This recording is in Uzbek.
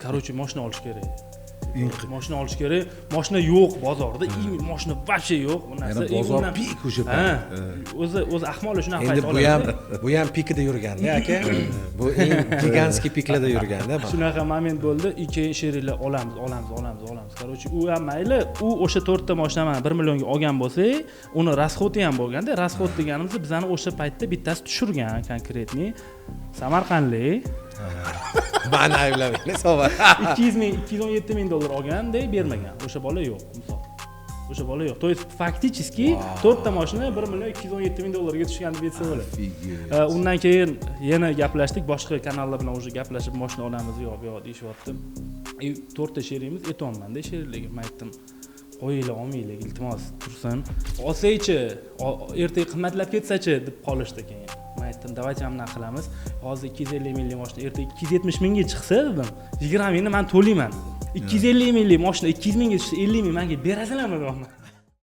Короче, mashina olish kerak. Mashina olish kerak. Mashina yo'q bozorda, mashina вообще yo'q. Bu narsa bozor pik o'sha payt. O'zi ahmoqlar shunaqa payt oladi. Endi bu ham pikida yurganda aka. Bu eng gigantskiy piklarda yurganda. Shunaqa moment bo'ldi. Keyin sheriklar olamiz. Короче, u ham mayli, u o'sha 4 ta mashinani 1 millionga olgan bo'lsak, uni расходi ham bo'lganda, расход deganimiz bizani o'sha paytda bittasi tushirgan konkretniy Samarqandlik. Mani ayblamang, sovg'a. 217 ming dollar olganda bermagan. O'sha bola yo'q, misol. O'sha bola yo'q. То есть фактически 4 ta mashina 1 million 217 ming dollarga tushgan deb aytsa bo'ladi. Undan keyin yana gaplashdik, boshqa kanallar bilan уже gaplashib mashina olamiz yo'q deyishyapti. 4 ta sherimiz etonmanda sherlarga aytdim. Qo'yinglar, olmanglar, iltimos tursin. Olsaychi, ertaga qimmatlab ketsa-chi deb qolishdi keyin. Men aytdim, "Давайте ham nima qilamiz? Hozir 250 minglik mashina ertaga 270 mingga chiqsa, dedim. 20 mingni men to'layman. 250 minglik mashina 200 mingga tushsa 50 ming menga berasizlarmi?" dedim.